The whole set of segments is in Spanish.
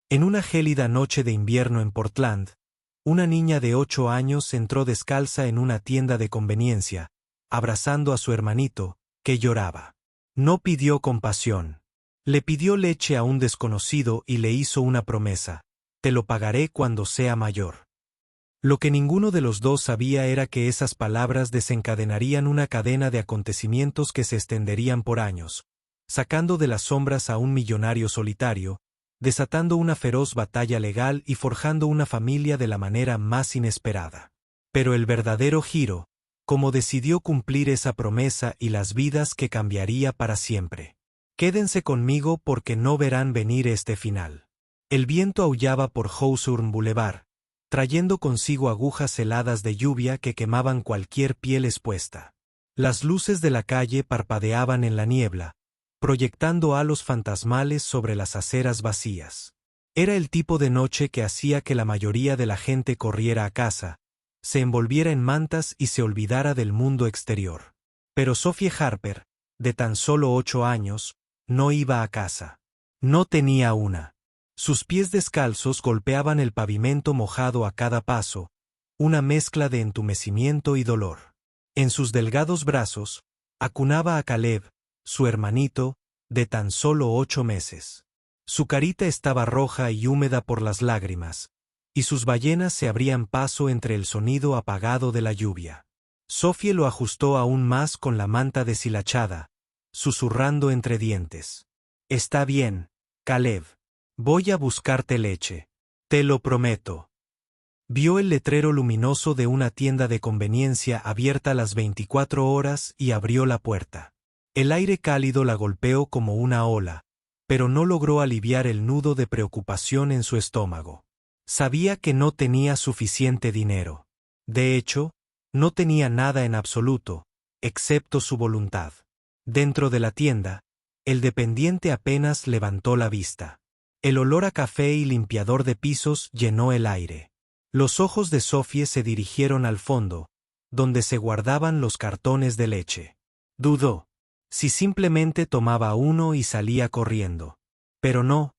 En una gélida noche de invierno en Portland, una niña de 8 años entró descalza en una tienda de conveniencia, abrazando a su hermanito, que lloraba. No pidió compasión. Le pidió leche a un desconocido y le hizo una promesa: te lo pagaré cuando sea mayor. Lo que ninguno de los dos sabía era que esas palabras desencadenarían una cadena de acontecimientos que se extenderían por años, sacando de las sombras a un millonario solitario, desatando una feroz batalla legal y forjando una familia de la manera más inesperada. Pero el verdadero giro, cómo decidió cumplir esa promesa y las vidas que cambiaría para siempre. Quédense conmigo porque no verán venir este final. El viento aullaba por Hawthorne Boulevard, trayendo consigo agujas heladas de lluvia que quemaban cualquier piel expuesta. Las luces de la calle parpadeaban en la niebla, proyectando halos fantasmales sobre las aceras vacías. Era el tipo de noche que hacía que la mayoría de la gente corriera a casa, se envolviera en mantas y se olvidara del mundo exterior. Pero Sophie Harper, de tan solo 8 años, no iba a casa. No tenía una. Sus pies descalzos golpeaban el pavimento mojado a cada paso, una mezcla de entumecimiento y dolor. En sus delgados brazos, acunaba a Caleb, su hermanito, de tan solo 8 meses. Su carita estaba roja y húmeda por las lágrimas, y sus ballenas se abrían paso entre el sonido apagado de la lluvia. Sophie lo ajustó aún más con la manta deshilachada, susurrando entre dientes: «Está bien, Caleb. Voy a buscarte leche. Te lo prometo». Vio el letrero luminoso de una tienda de conveniencia abierta las 24 horas y abrió la puerta. El aire cálido la golpeó como una ola, pero no logró aliviar el nudo de preocupación en su estómago. Sabía que no tenía suficiente dinero. De hecho, no tenía nada en absoluto, excepto su voluntad. Dentro de la tienda, el dependiente apenas levantó la vista. El olor a café y limpiador de pisos llenó el aire. Los ojos de Sophie se dirigieron al fondo, donde se guardaban los cartones de leche. Dudó si simplemente tomaba uno y salía corriendo. Pero no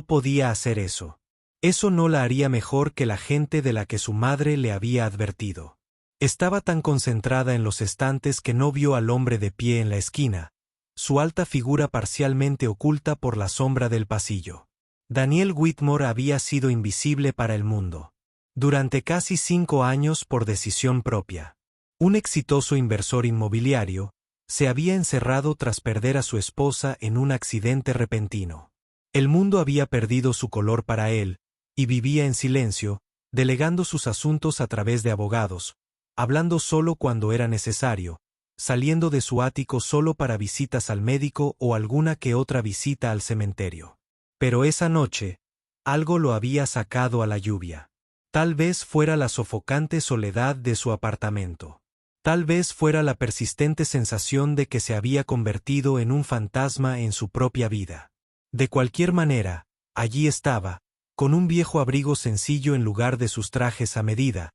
podía hacer eso. Eso no la haría mejor que la gente de la que su madre le había advertido. Estaba tan concentrada en los estantes que no vio al hombre de pie en la esquina, su alta figura parcialmente oculta por la sombra del pasillo. Daniel Whitmore había sido invisible para el mundo. Durante casi 5 años por decisión propia. Un exitoso inversor inmobiliario, se había encerrado tras perder a su esposa en un accidente repentino. El mundo había perdido su color para él, y vivía en silencio, delegando sus asuntos a través de abogados, hablando solo cuando era necesario, saliendo de su ático solo para visitas al médico o alguna que otra visita al cementerio. Pero esa noche, algo lo había sacado a la lluvia. Tal vez fuera la sofocante soledad de su apartamento. Tal vez fuera la persistente sensación de que se había convertido en un fantasma en su propia vida. De cualquier manera, allí estaba, con un viejo abrigo sencillo en lugar de sus trajes a medida,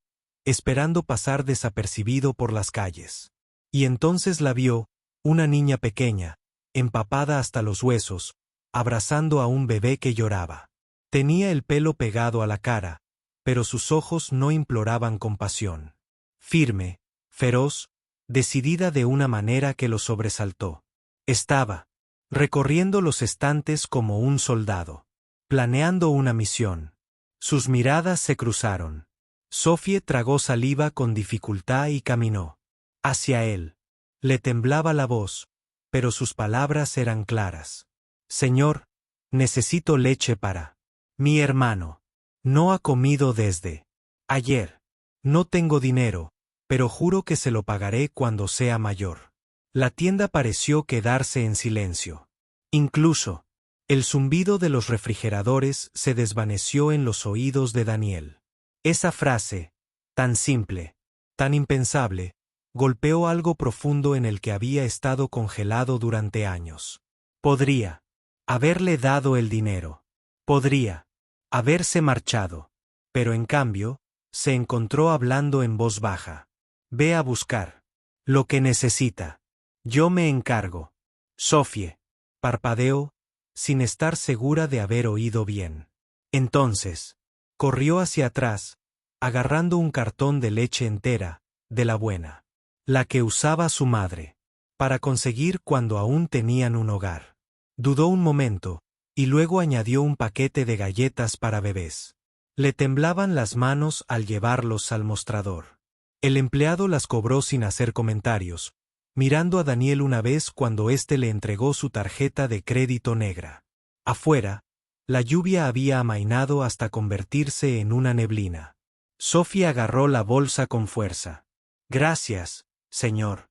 esperando pasar desapercibido por las calles. Y entonces la vio, una niña pequeña, empapada hasta los huesos, abrazando a un bebé que lloraba. Tenía el pelo pegado a la cara, pero sus ojos no imploraban compasión. Firme, feroz, decidida de una manera que lo sobresaltó. Estaba recorriendo los estantes como un soldado, planeando una misión. Sus miradas se cruzaron. Sophie tragó saliva con dificultad y caminó hacia él. Le temblaba la voz, pero sus palabras eran claras. «Señor, necesito leche para mi hermano. No ha comido desde ayer. No tengo dinero, pero juro que se lo pagaré cuando sea mayor». La tienda pareció quedarse en silencio. Incluso, el zumbido de los refrigeradores se desvaneció en los oídos de Daniel. Esa frase, tan simple, tan impensable, golpeó algo profundo en el que había estado congelado durante años. Podría haberle dado el dinero. Podría haberse marchado. Pero en cambio, se encontró hablando en voz baja. «Ve a buscar lo que necesita. Yo me encargo». Sophie parpadeó, sin estar segura de haber oído bien. Entonces, corrió hacia atrás, agarrando un cartón de leche entera, de la buena, la que usaba su madre, para conseguir cuando aún tenían un hogar. Dudó un momento, y luego añadió un paquete de galletas para bebés. Le temblaban las manos al llevarlos al mostrador. El empleado las cobró sin hacer comentarios, mirando a Daniel una vez cuando éste le entregó su tarjeta de crédito negra. Afuera, la lluvia había amainado hasta convertirse en una neblina. Sophie agarró la bolsa con fuerza. Gracias, señor.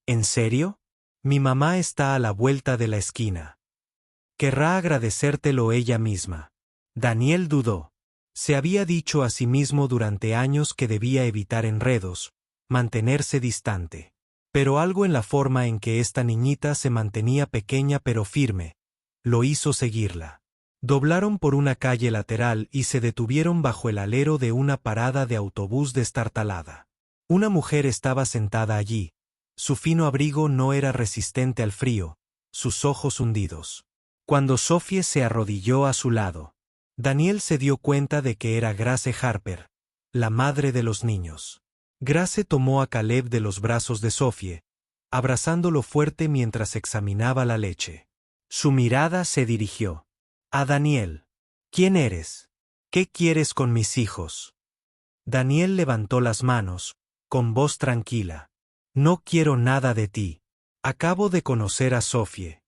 ¿En serio? Mi mamá está a la vuelta de la esquina. Querrá agradecértelo ella misma. Daniel dudó. Se había dicho a sí mismo durante años que debía evitar enredos, mantenerse distante. Pero algo en la forma en que esta niñita se mantenía pequeña pero firme, lo hizo seguirla. Doblaron por una calle lateral y se detuvieron bajo el alero de una parada de autobús destartalada. Una mujer estaba sentada allí. Su fino abrigo no era resistente al frío, sus ojos hundidos. Cuando Sophie se arrodilló a su lado, Daniel se dio cuenta de que era Grace Harper, la madre de los niños. Grace tomó a Caleb de los brazos de Sophie, abrazándolo fuerte mientras examinaba la leche. Su mirada se dirigió a Daniel. ¿Quién eres? ¿Qué quieres con mis hijos? Daniel levantó las manos, con voz tranquila. No quiero nada de ti. Acabo de conocer a Sophie.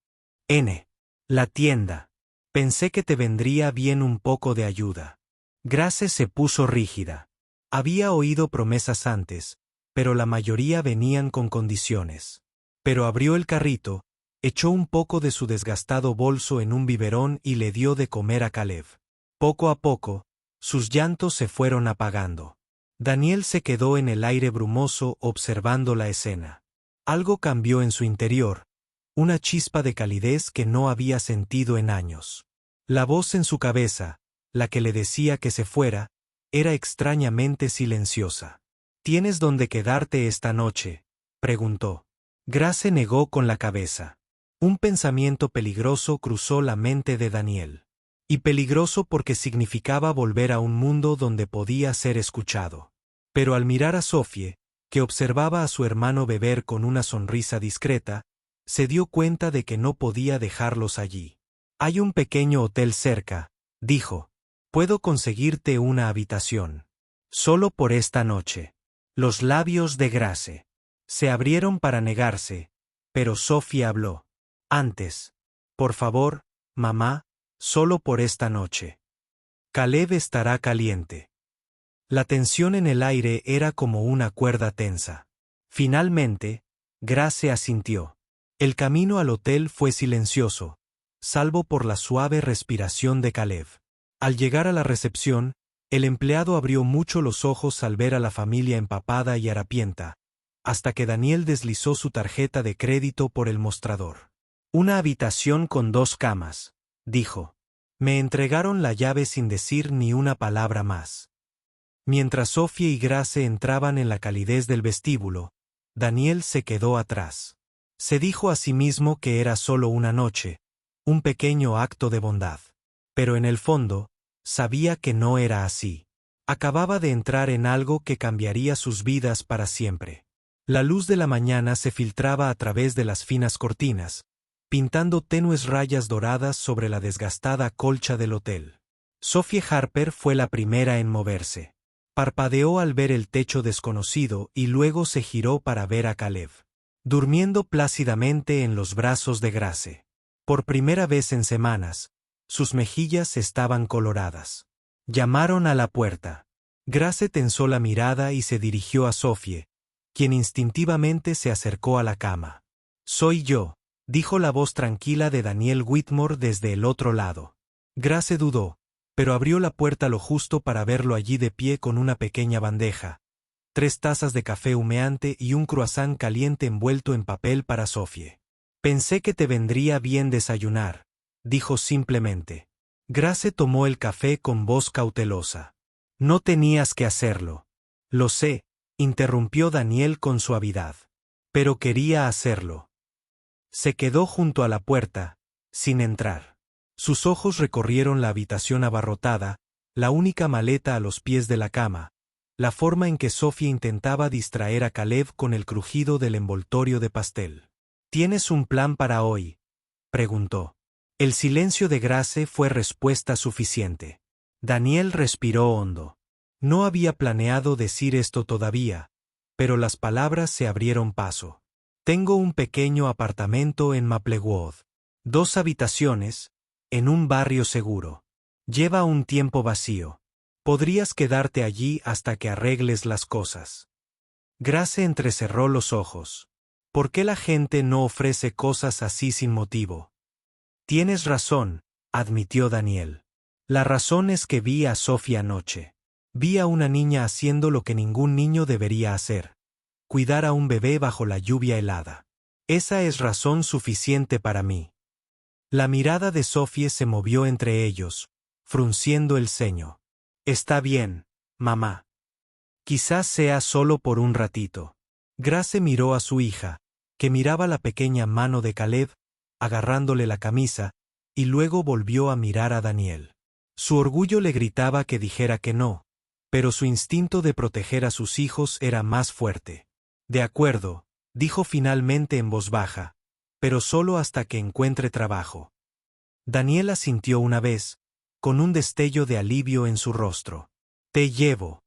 La tienda. Pensé que te vendría bien un poco de ayuda. Grace se puso rígida. Había oído promesas antes, pero la mayoría venían con condiciones. Pero abrió el carrito, echó un poco de su desgastado bolso en un biberón y le dio de comer a Caleb. Poco a poco, sus llantos se fueron apagando. Daniel se quedó en el aire brumoso observando la escena. Algo cambió en su interior, una chispa de calidez que no había sentido en años. La voz en su cabeza, la que le decía que se fuera, era extrañamente silenciosa. ¿Tienes dónde quedarte esta noche?, preguntó. Grace negó con la cabeza. Un pensamiento peligroso cruzó la mente de Daniel. Y peligroso porque significaba volver a un mundo donde podía ser escuchado. Pero al mirar a Sophie, que observaba a su hermano beber con una sonrisa discreta, se dio cuenta de que no podía dejarlos allí. Hay un pequeño hotel cerca, dijo. Puedo conseguirte una habitación. Solo por esta noche. Los labios de Grace se abrieron para negarse, pero Sophie habló. Antes. Por favor, mamá, solo por esta noche. Caleb estará caliente. La tensión en el aire era como una cuerda tensa. Finalmente, Grace asintió. El camino al hotel fue silencioso, salvo por la suave respiración de Caleb. Al llegar a la recepción, el empleado abrió mucho los ojos al ver a la familia empapada y harapienta, hasta que Daniel deslizó su tarjeta de crédito por el mostrador. Una habitación con 2 camas, dijo. Me entregaron la llave sin decir ni una palabra más. Mientras Sophie y Grace entraban en la calidez del vestíbulo, Daniel se quedó atrás. Se dijo a sí mismo que era solo una noche, un pequeño acto de bondad. Pero en el fondo, sabía que no era así. Acababa de entrar en algo que cambiaría sus vidas para siempre. La luz de la mañana se filtraba a través de las finas cortinas, pintando tenues rayas doradas sobre la desgastada colcha del hotel. Sophie Harper fue la primera en moverse. Parpadeó al ver el techo desconocido y luego se giró para ver a Caleb, durmiendo plácidamente en los brazos de Grace. Por primera vez en semanas, sus mejillas estaban coloradas. Llamaron a la puerta. Grace tensó la mirada y se dirigió a Sophie, quien instintivamente se acercó a la cama. Soy yo, dijo la voz tranquila de Daniel Whitmore desde el otro lado. Grace dudó, pero abrió la puerta lo justo para verlo allí de pie con una pequeña bandeja, 3 tazas de café humeante y un croissant caliente envuelto en papel para Sophie. Pensé que te vendría bien desayunar, dijo simplemente. Grace tomó el café con voz cautelosa. No tenías que hacerlo. Lo sé, interrumpió Daniel con suavidad. Pero quería hacerlo. Se quedó junto a la puerta, sin entrar. Sus ojos recorrieron la habitación abarrotada, la única maleta a los pies de la cama, la forma en que Sofía intentaba distraer a Caleb con el crujido del envoltorio de pastel. ¿Tienes un plan para hoy?, preguntó. El silencio de Grace fue respuesta suficiente. Daniel respiró hondo. No había planeado decir esto todavía, pero las palabras se abrieron paso. Tengo un pequeño apartamento en Maplewood. 2 habitaciones, en un barrio seguro. Lleva un tiempo vacío. Podrías quedarte allí hasta que arregles las cosas. Grace entrecerró los ojos. ¿Por qué la gente no ofrece cosas así sin motivo? Tienes razón, admitió Daniel. La razón es que vi a Sofía anoche. Vi a una niña haciendo lo que ningún niño debería hacer: cuidar a un bebé bajo la lluvia helada. Esa es razón suficiente para mí. La mirada de Sofía se movió entre ellos, frunciendo el ceño. Está bien, mamá. Quizás sea solo por un ratito. Grace miró a su hija, que miraba la pequeña mano de Caleb, agarrándole la camisa, y luego volvió a mirar a Daniel. Su orgullo le gritaba que dijera que no, pero su instinto de proteger a sus hijos era más fuerte. De acuerdo, dijo finalmente en voz baja, pero solo hasta que encuentre trabajo. Daniel asintió una vez, con un destello de alivio en su rostro. Te llevo.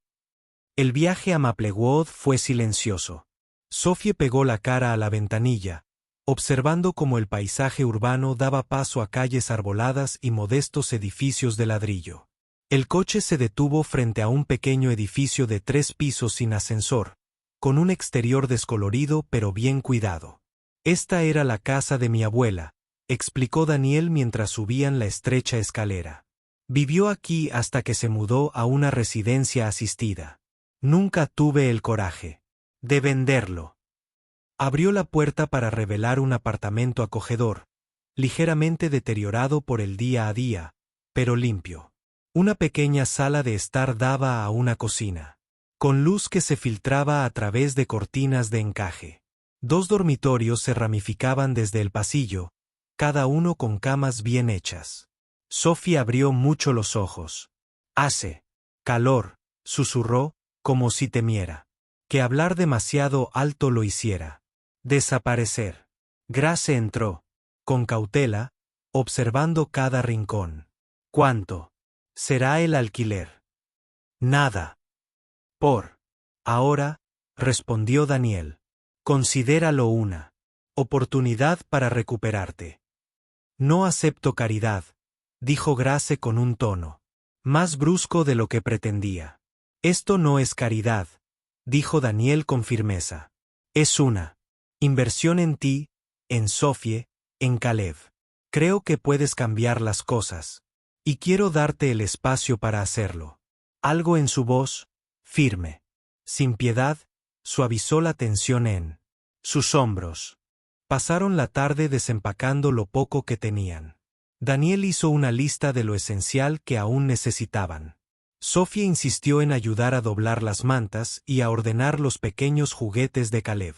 El viaje a Maplewood fue silencioso. Sophie pegó la cara a la ventanilla, observando cómo el paisaje urbano daba paso a calles arboladas y modestos edificios de ladrillo. El coche se detuvo frente a un pequeño edificio de 3 pisos sin ascensor, con un exterior descolorido pero bien cuidado. Esta era la casa de mi abuela, explicó Daniel mientras subían la estrecha escalera. Vivió aquí hasta que se mudó a una residencia asistida. Nunca tuve el coraje de venderlo. Abrió la puerta para revelar un apartamento acogedor, ligeramente deteriorado por el día a día, pero limpio. Una pequeña sala de estar daba a una cocina, con luz que se filtraba a través de cortinas de encaje. 2 dormitorios se ramificaban desde el pasillo, cada uno con camas bien hechas. Sophie abrió mucho los ojos. Hace calor, susurró, como si temiera que hablar demasiado alto lo hiciera desaparecer. Grace entró, con cautela, observando cada rincón. ¿Cuánto será el alquiler? Nada. Por ahora, respondió Daniel. Considéralo una oportunidad para recuperarte. No acepto caridad, dijo Grace con un tono más brusco de lo que pretendía. Esto no es caridad, dijo Daniel con firmeza. Es una inversión en ti, en Sophie, en Caleb. Creo que puedes cambiar las cosas, y quiero darte el espacio para hacerlo. Algo en su voz, firme, sin piedad, suavizó la tensión en sus hombros. Pasaron la tarde desempacando lo poco que tenían. Daniel hizo una lista de lo esencial que aún necesitaban. Sophie insistió en ayudar a doblar las mantas y a ordenar los pequeños juguetes de Caleb.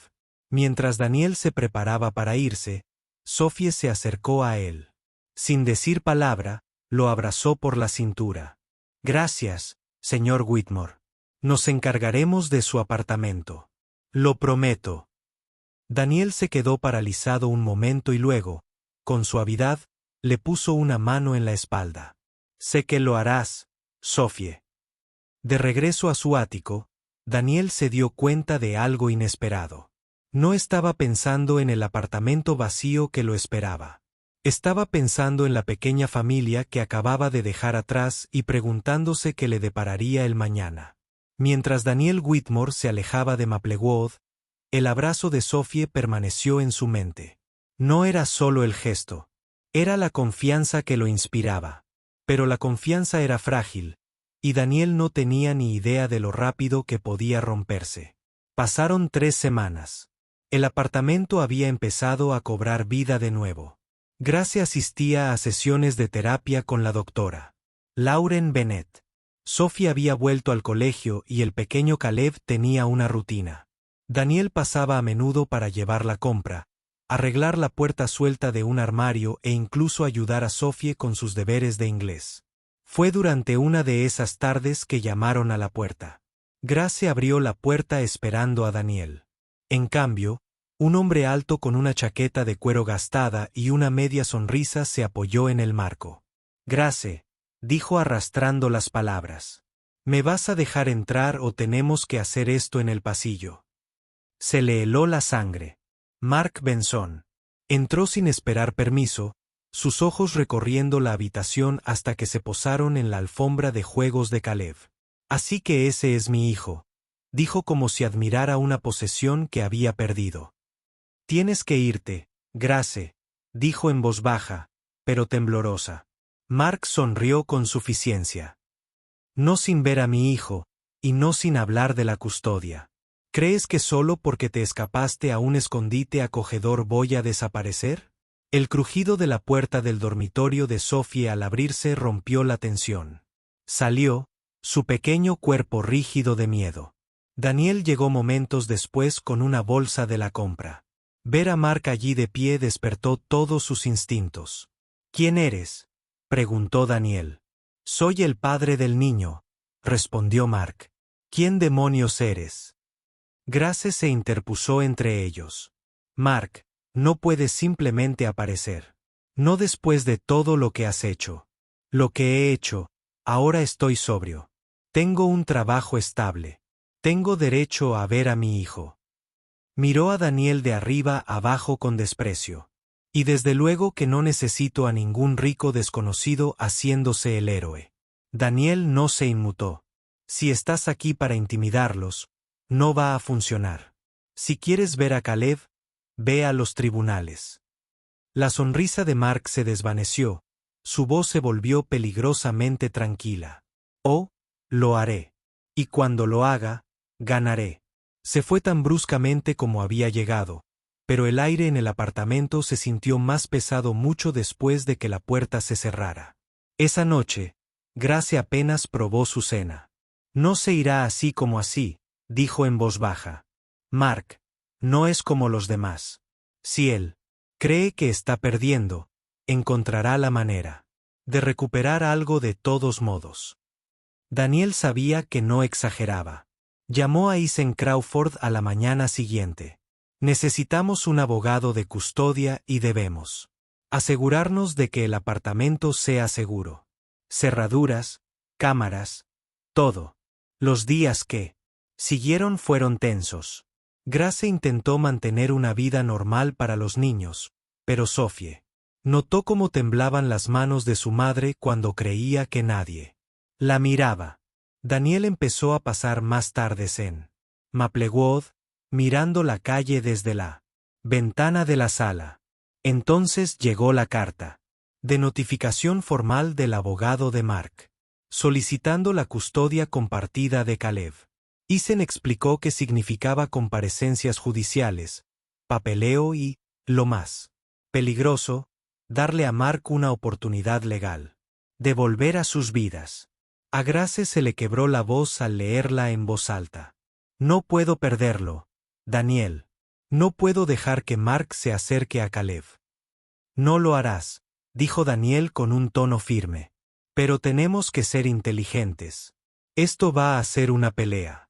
Mientras Daniel se preparaba para irse, Sophie se acercó a él. Sin decir palabra, lo abrazó por la cintura. Gracias, señor Whitmore. Nos encargaremos de su apartamento. Lo prometo. Daniel se quedó paralizado un momento y luego, con suavidad, le puso una mano en la espalda. Sé que lo harás, Sophie. De regreso a su ático, Daniel se dio cuenta de algo inesperado. No estaba pensando en el apartamento vacío que lo esperaba. Estaba pensando en la pequeña familia que acababa de dejar atrás y preguntándose qué le depararía el mañana. Mientras Daniel Whitmore se alejaba de Maplewood, el abrazo de Sophie permaneció en su mente. No era solo el gesto, era la confianza que lo inspiraba. Pero la confianza era frágil, y Daniel no tenía ni idea de lo rápido que podía romperse. Pasaron 3 semanas. El apartamento había empezado a cobrar vida de nuevo. Grace asistía a sesiones de terapia con la doctora Lauren Bennett. Sophie había vuelto al colegio y el pequeño Caleb tenía una rutina. Daniel pasaba a menudo para llevar la compra, arreglar la puerta suelta de un armario e incluso ayudar a Sophie con sus deberes de inglés. Fue durante una de esas tardes que llamaron a la puerta. Grace abrió la puerta esperando a Daniel. En cambio, un hombre alto con una chaqueta de cuero gastada y una media sonrisa se apoyó en el marco. Grace, dijo arrastrando las palabras. ¿Me vas a dejar entrar o tenemos que hacer esto en el pasillo? Se le heló la sangre. Mark Benson. Entró sin esperar permiso, sus ojos recorriendo la habitación hasta que se posaron en la alfombra de juegos de Caleb. Así que ese es mi hijo, dijo como si admirara una posesión que había perdido. Tienes que irte, Grace, dijo en voz baja, pero temblorosa. Mark sonrió con suficiencia. No sin ver a mi hijo, y no sin hablar de la custodia. ¿Crees que solo porque te escapaste a un escondite acogedor voy a desaparecer? El crujido de la puerta del dormitorio de Sophie al abrirse rompió la tensión. Salió, su pequeño cuerpo rígido de miedo. Daniel llegó momentos después con una bolsa de la compra. Ver a Mark allí de pie despertó todos sus instintos. ¿Quién eres?, preguntó Daniel. Soy el padre del niño, respondió Mark. ¿Quién demonios eres? Grace se interpuso entre ellos. Mark, no puedes simplemente aparecer. No después de todo lo que has hecho. Lo que he hecho, ahora estoy sobrio. Tengo un trabajo estable. Tengo derecho a ver a mi hijo. Miró a Daniel de arriba abajo con desprecio. Y desde luego que no necesito a ningún rico desconocido haciéndose el héroe. Daniel no se inmutó. Si estás aquí para intimidarlos, no va a funcionar. Si quieres ver a Caleb, ve a los tribunales. La sonrisa de Mark se desvaneció, su voz se volvió peligrosamente tranquila. Oh, lo haré. Y cuando lo haga, ganaré. Se fue tan bruscamente como había llegado, pero el aire en el apartamento se sintió más pesado mucho después de que la puerta se cerrara. Esa noche, Grace apenas probó su cena. No se irá así como así, dijo en voz baja. Mark, no es como los demás. Si él cree que está perdiendo, encontrará la manera de recuperar algo de todos modos. Daniel sabía que no exageraba. Llamó a Isen Crawford a la mañana siguiente. Necesitamos un abogado de custodia y debemos asegurarnos de que el apartamento sea seguro. Cerraduras, cámaras, todo. Los días que siguieron fueron tensos. Grace intentó mantener una vida normal para los niños, pero Sophie notó cómo temblaban las manos de su madre cuando creía que nadie la miraba. Daniel empezó a pasar más tardes en Maplewood, mirando la calle desde la ventana de la sala. Entonces llegó la carta de notificación formal del abogado de Mark, solicitando la custodia compartida de Caleb. Isen explicó que significaba comparecencias judiciales, papeleo y, lo más peligroso, darle a Mark una oportunidad legal de volver a sus vidas. A Grace se le quebró la voz al leerla en voz alta. No puedo perderlo, Daniel. No puedo dejar que Mark se acerque a Caleb. No lo harás, dijo Daniel con un tono firme. Pero tenemos que ser inteligentes. Esto va a ser una pelea.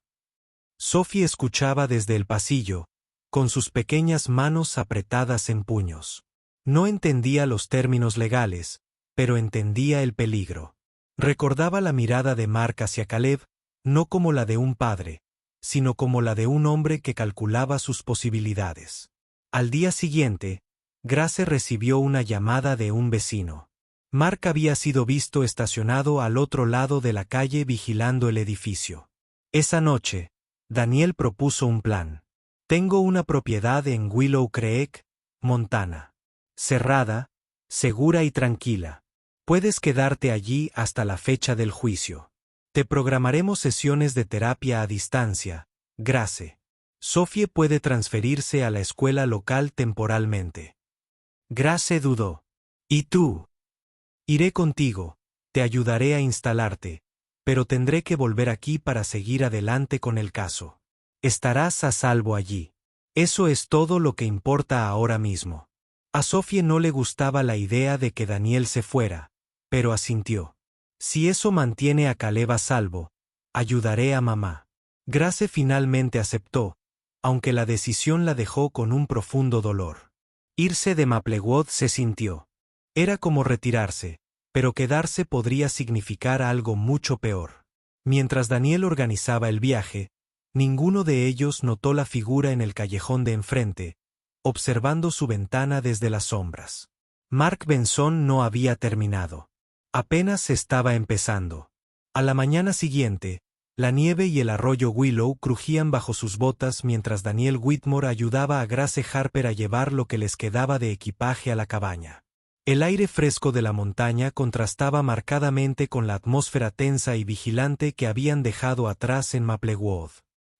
Sophie escuchaba desde el pasillo, con sus pequeñas manos apretadas en puños. No entendía los términos legales, pero entendía el peligro. Recordaba la mirada de Mark hacia Caleb, no como la de un padre, sino como la de un hombre que calculaba sus posibilidades. Al día siguiente, Grace recibió una llamada de un vecino. Mark había sido visto estacionado al otro lado de la calle vigilando el edificio. Esa noche, Daniel propuso un plan. Tengo una propiedad en Willow Creek, Montana. Cerrada, segura y tranquila. Puedes quedarte allí hasta la fecha del juicio. Te programaremos sesiones de terapia a distancia, Grace. Sophie puede transferirse a la escuela local temporalmente. Grace dudó. ¿Y tú? Iré contigo, te ayudaré a instalarte, pero tendré que volver aquí para seguir adelante con el caso. Estarás a salvo allí. Eso es todo lo que importa ahora mismo. A Sophie no le gustaba la idea de que Daniel se fuera, pero asintió. Si eso mantiene a Caleb a salvo, ayudaré a mamá. Grace finalmente aceptó, aunque la decisión la dejó con un profundo dolor. Irse de Maplewood se sintió. Era como retirarse, pero quedarse podría significar algo mucho peor. Mientras Daniel organizaba el viaje, ninguno de ellos notó la figura en el callejón de enfrente, observando su ventana desde las sombras. Mark Benson no había terminado. Apenas estaba empezando. A la mañana siguiente, la nieve y el arroyo Willow crujían bajo sus botas mientras Daniel Whitmore ayudaba a Grace Harper a llevar lo que les quedaba de equipaje a la cabaña. El aire fresco de la montaña contrastaba marcadamente con la atmósfera tensa y vigilante que habían dejado atrás en Maplewood.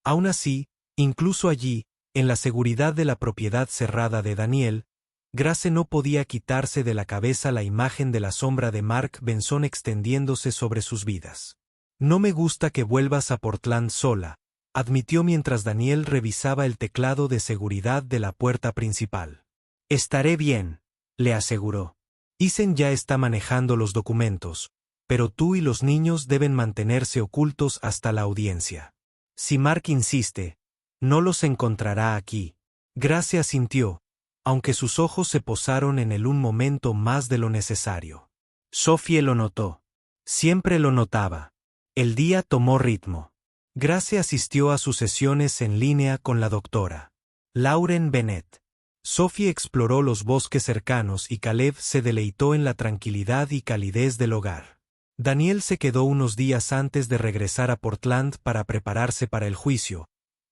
Aún así, incluso allí, en la seguridad de la propiedad cerrada de Daniel, Grace no podía quitarse de la cabeza la imagen de la sombra de Mark Benson extendiéndose sobre sus vidas. No me gusta que vuelvas a Portland sola, admitió mientras Daniel revisaba el teclado de seguridad de la puerta principal. Estaré bien, le aseguró. Ethan ya está manejando los documentos, pero tú y los niños deben mantenerse ocultos hasta la audiencia. Si Mark insiste, no los encontrará aquí. Grace asintió, aunque sus ojos se posaron en él un momento más de lo necesario. Sophie lo notó. Siempre lo notaba. El día tomó ritmo. Grace asistió a sus sesiones en línea con la doctora Lauren Bennett. Sophie exploró los bosques cercanos y Caleb se deleitó en la tranquilidad y calidez del hogar. Daniel se quedó unos días antes de regresar a Portland para prepararse para el juicio,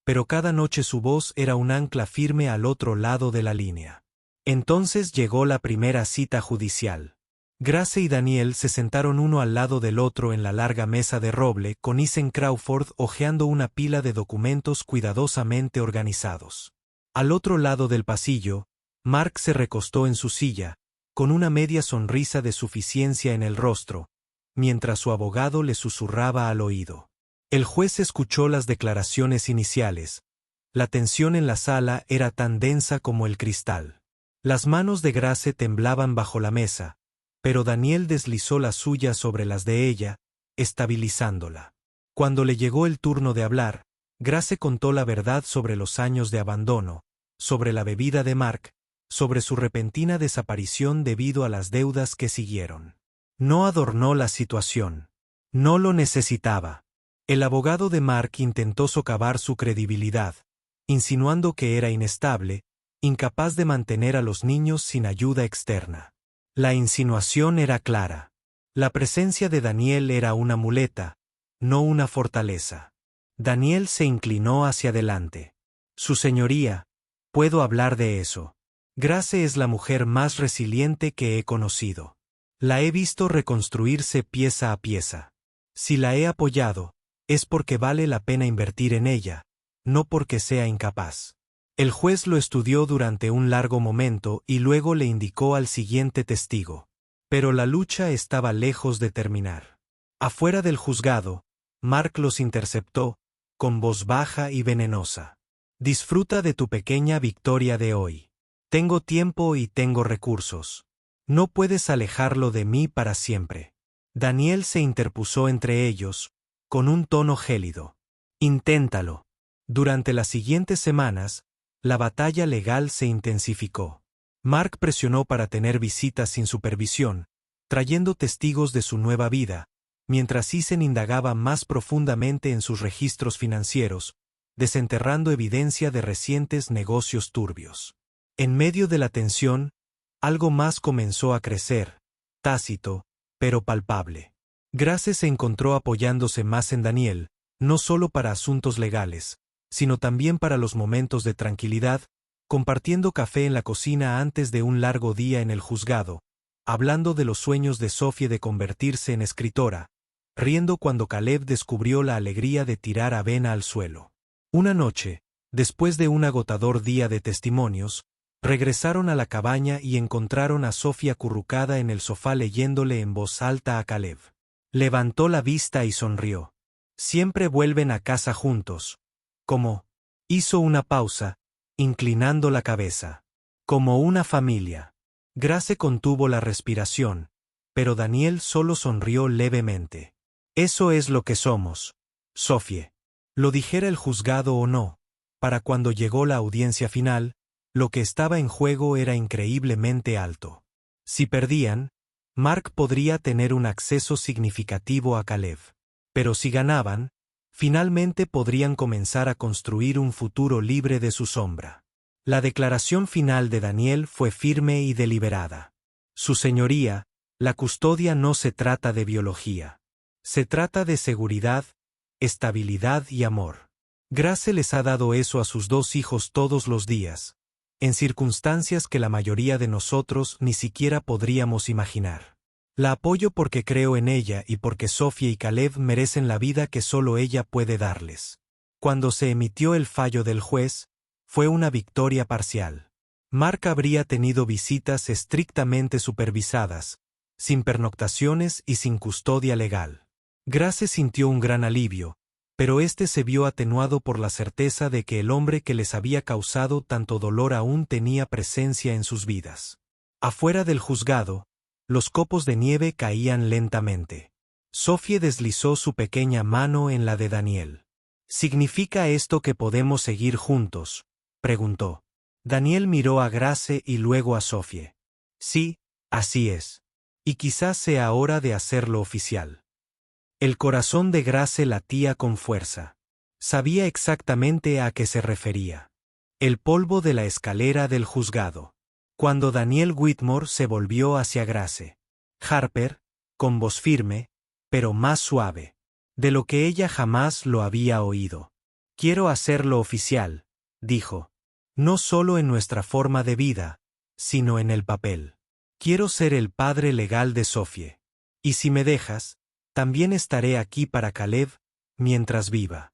pero cada noche su voz era un ancla firme al otro lado de la línea. Entonces llegó la primera cita judicial. Grace y Daniel se sentaron uno al lado del otro en la larga mesa de roble con Ethan Crawford hojeando una pila de documentos cuidadosamente organizados. Al otro lado del pasillo, Mark se recostó en su silla, con una media sonrisa de suficiencia en el rostro, mientras su abogado le susurraba al oído. El juez escuchó las declaraciones iniciales. La tensión en la sala era tan densa como el cristal. Las manos de Grace temblaban bajo la mesa, pero Daniel deslizó la suya sobre las de ella, estabilizándola. Cuando le llegó el turno de hablar, Grace contó la verdad sobre los años de abandono, sobre la bebida de Mark, sobre su repentina desaparición debido a las deudas que siguieron. No adornó la situación. No lo necesitaba. El abogado de Mark intentó socavar su credibilidad, insinuando que era inestable, incapaz de mantener a los niños sin ayuda externa. La insinuación era clara. La presencia de Daniel era una muleta, no una fortaleza. Daniel se inclinó hacia adelante. Su señoría, puedo hablar de eso. Grace es la mujer más resiliente que he conocido. La he visto reconstruirse pieza a pieza. Si la he apoyado, es porque vale la pena invertir en ella, no porque sea incapaz. El juez lo estudió durante un largo momento y luego le indicó al siguiente testigo. Pero la lucha estaba lejos de terminar. Afuera del juzgado, Mark los interceptó, con voz baja y venenosa. Disfruta de tu pequeña victoria de hoy. Tengo tiempo y tengo recursos. No puedes alejarlo de mí para siempre. Daniel se interpuso entre ellos, con un tono gélido. Inténtalo. Durante las siguientes semanas, la batalla legal se intensificó. Mark presionó para tener visitas sin supervisión, trayendo testigos de su nueva vida, mientras Ethan indagaba más profundamente en sus registros financieros, desenterrando evidencia de recientes negocios turbios. En medio de la tensión, algo más comenzó a crecer, tácito, pero palpable. Grace se encontró apoyándose más en Daniel, no solo para asuntos legales, sino también para los momentos de tranquilidad, compartiendo café en la cocina antes de un largo día en el juzgado, hablando de los sueños de Sophie de convertirse en escritora, riendo cuando Caleb descubrió la alegría de tirar avena al suelo. Una noche, después de un agotador día de testimonios, regresaron a la cabaña y encontraron a Sophie acurrucada en el sofá leyéndole en voz alta a Caleb. Levantó la vista y sonrió. Siempre vuelven a casa juntos. ¿Cómo? Hizo una pausa, inclinando la cabeza. Como una familia. Grace contuvo la respiración, pero Daniel solo sonrió levemente. Eso es lo que somos, Sophie. Lo dijera el juzgado o no, para cuando llegó la audiencia final, lo que estaba en juego era increíblemente alto. Si perdían, Mark podría tener un acceso significativo a Caleb. Pero si ganaban, finalmente podrían comenzar a construir un futuro libre de su sombra. La declaración final de Daniel fue firme y deliberada. Su señoría, la custodia no se trata de biología. Se trata de seguridad, estabilidad y amor. Grace les ha dado eso a sus 2 hijos todos los días, en circunstancias que la mayoría de nosotros ni siquiera podríamos imaginar. La apoyo porque creo en ella y porque Sophie y Caleb merecen la vida que solo ella puede darles. Cuando se emitió el fallo del juez, fue una victoria parcial. Mark habría tenido visitas estrictamente supervisadas, sin pernoctaciones y sin custodia legal. Grace sintió un gran alivio, pero este se vio atenuado por la certeza de que el hombre que les había causado tanto dolor aún tenía presencia en sus vidas. Afuera del juzgado, los copos de nieve caían lentamente. Sophie deslizó su pequeña mano en la de Daniel. ¿Significa esto que podemos seguir juntos?, preguntó. Daniel miró a Grace y luego a Sophie. Sí, así es. Y quizás sea hora de hacerlo oficial. El corazón de Grace latía con fuerza. Sabía exactamente a qué se refería. El polvo de la escalera del juzgado. Cuando Daniel Whitmore se volvió hacia Grace. Harper, con voz firme, pero más suave, de lo que ella jamás lo había oído. Quiero hacerlo oficial, dijo. No solo en nuestra forma de vida, sino en el papel. Quiero ser el padre legal de Sophie. Y si me dejas, también estaré aquí para Caleb, mientras viva.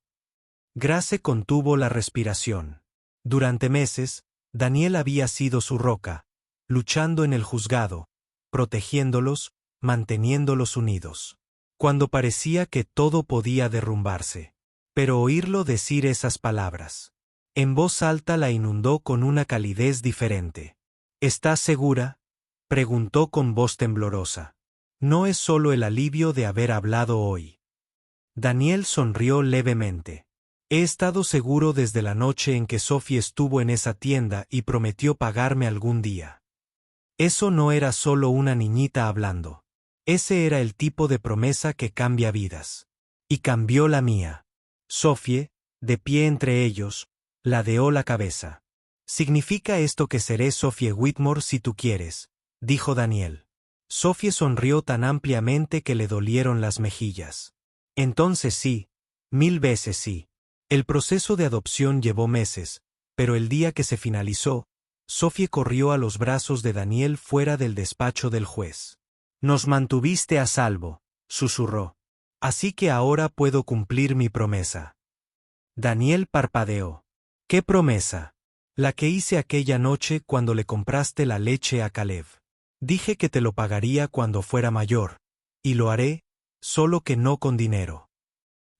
Grace contuvo la respiración. Durante meses, Daniel había sido su roca, luchando en el juzgado, protegiéndolos, manteniéndolos unidos. Cuando parecía que todo podía derrumbarse. Pero oírlo decir esas palabras, en voz alta, la inundó con una calidez diferente. ¿Estás segura?, preguntó con voz temblorosa. No es solo el alivio de haber hablado hoy. Daniel sonrió levemente. He estado seguro desde la noche en que Sophie estuvo en esa tienda y prometió pagarme algún día. Eso no era solo una niñita hablando. Ese era el tipo de promesa que cambia vidas. Y cambió la mía. Sophie, de pie entre ellos, ladeó la cabeza. ¿Significa esto que seré Sophie Whitmore si tú quieres?, dijo Daniel. Sophie sonrió tan ampliamente que le dolieron las mejillas. Entonces sí, 1000 veces sí. El proceso de adopción llevó meses, pero el día que se finalizó, Sophie corrió a los brazos de Daniel fuera del despacho del juez. Nos mantuviste a salvo, susurró. Así que ahora puedo cumplir mi promesa. Daniel parpadeó. ¿Qué promesa? La que hice aquella noche cuando le compraste la leche a Caleb. Dije que te lo pagaría cuando fuera mayor, y lo haré, solo que no con dinero.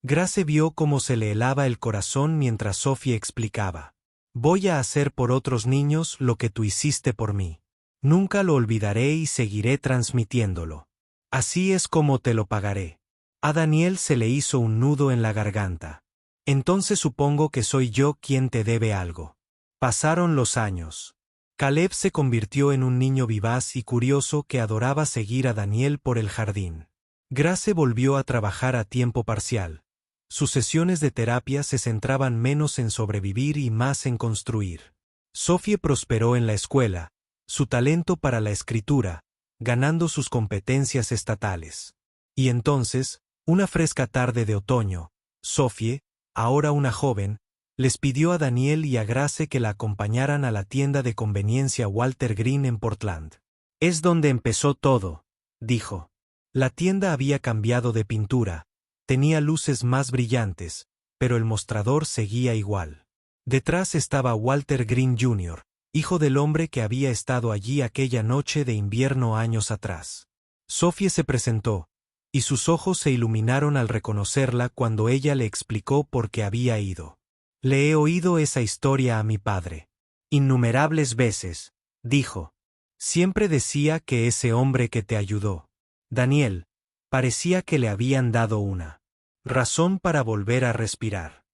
Grace vio cómo se le helaba el corazón mientras Sophie explicaba. Voy a hacer por otros niños lo que tú hiciste por mí. Nunca lo olvidaré y seguiré transmitiéndolo. Así es como te lo pagaré. A Daniel se le hizo un nudo en la garganta. Entonces supongo que soy yo quien te debe algo. Pasaron los años. Caleb se convirtió en un niño vivaz y curioso que adoraba seguir a Daniel por el jardín. Grace volvió a trabajar a tiempo parcial. Sus sesiones de terapia se centraban menos en sobrevivir y más en construir. Sophie prosperó en la escuela, su talento para la escritura, ganando sus competencias estatales. Y entonces, una fresca tarde de otoño, Sophie, ahora una joven, les pidió a Daniel y a Grace que la acompañaran a la tienda de conveniencia Walter Green en Portland. Es donde empezó todo, dijo. La tienda había cambiado de pintura, tenía luces más brillantes, pero el mostrador seguía igual. Detrás estaba Walter Green Jr., hijo del hombre que había estado allí aquella noche de invierno años atrás. Sophie se presentó, y sus ojos se iluminaron al reconocerla cuando ella le explicó por qué había ido. Le he oído esa historia a mi padre. Innumerables veces, dijo. Siempre decía que ese hombre que te ayudó, Daniel, parecía que le habían dado una razón para volver a respirar.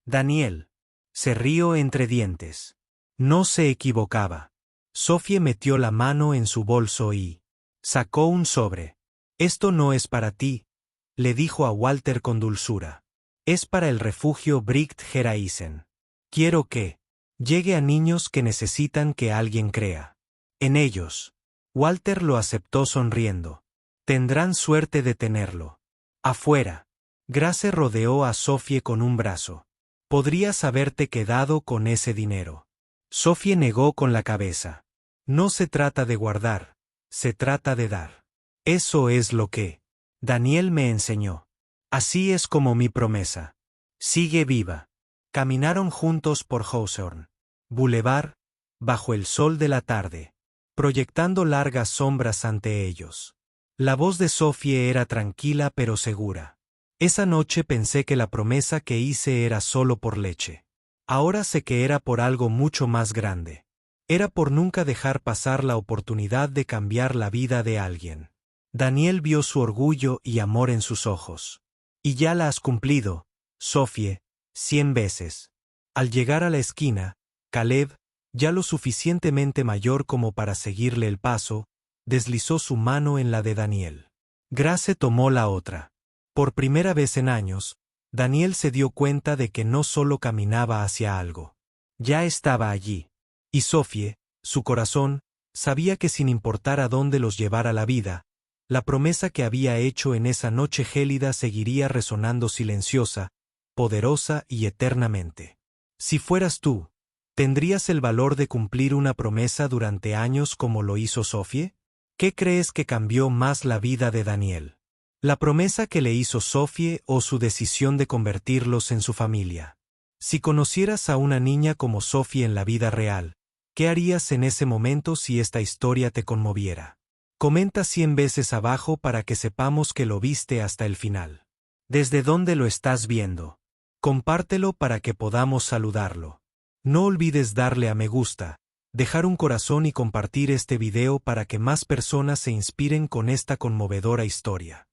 Daniel. Se rió entre dientes. No se equivocaba. Sophie metió la mano en su bolso y sacó un sobre. Esto no es para ti, le dijo a Walter con dulzura. Es para el refugio Bright Geraisen. Quiero que llegue a niños que necesitan que alguien crea en ellos. Walter lo aceptó sonriendo. Tendrán suerte de tenerlo. Afuera. Grace rodeó a Sophie con un brazo. Podrías haberte quedado con ese dinero. Sophie negó con la cabeza. No se trata de guardar, se trata de dar. Eso es lo que Daniel me enseñó. Así es como mi promesa sigue viva. Caminaron juntos por Hawthorne Boulevard, bajo el sol de la tarde, proyectando largas sombras ante ellos. La voz de Sophie era tranquila pero segura. Esa noche pensé que la promesa que hice era solo por leche. Ahora sé que era por algo mucho más grande. Era por nunca dejar pasar la oportunidad de cambiar la vida de alguien. Daniel vio su orgullo y amor en sus ojos. Y ya la has cumplido, Sophie, 100 veces. Al llegar a la esquina, Caleb, ya lo suficientemente mayor como para seguirle el paso, deslizó su mano en la de Daniel. Grace tomó la otra. Por primera vez en años, Daniel se dio cuenta de que no solo caminaba hacia algo. Ya estaba allí. Y Sophie, su corazón, sabía que sin importar a dónde los llevara la vida, la promesa que había hecho en esa noche gélida seguiría resonando silenciosa, poderosa y eternamente. Si fueras tú, ¿tendrías el valor de cumplir una promesa durante años como lo hizo Sophie? ¿Qué crees que cambió más la vida de Daniel? ¿La promesa que le hizo Sophie o su decisión de convertirlos en su familia? Si conocieras a una niña como Sophie en la vida real, ¿qué harías en ese momento si esta historia te conmoviera? Comenta 100 veces abajo para que sepamos que lo viste hasta el final. ¿Desde dónde lo estás viendo? Compártelo para que podamos saludarlo. No olvides darle a me gusta, dejar un corazón y compartir este video para que más personas se inspiren con esta conmovedora historia.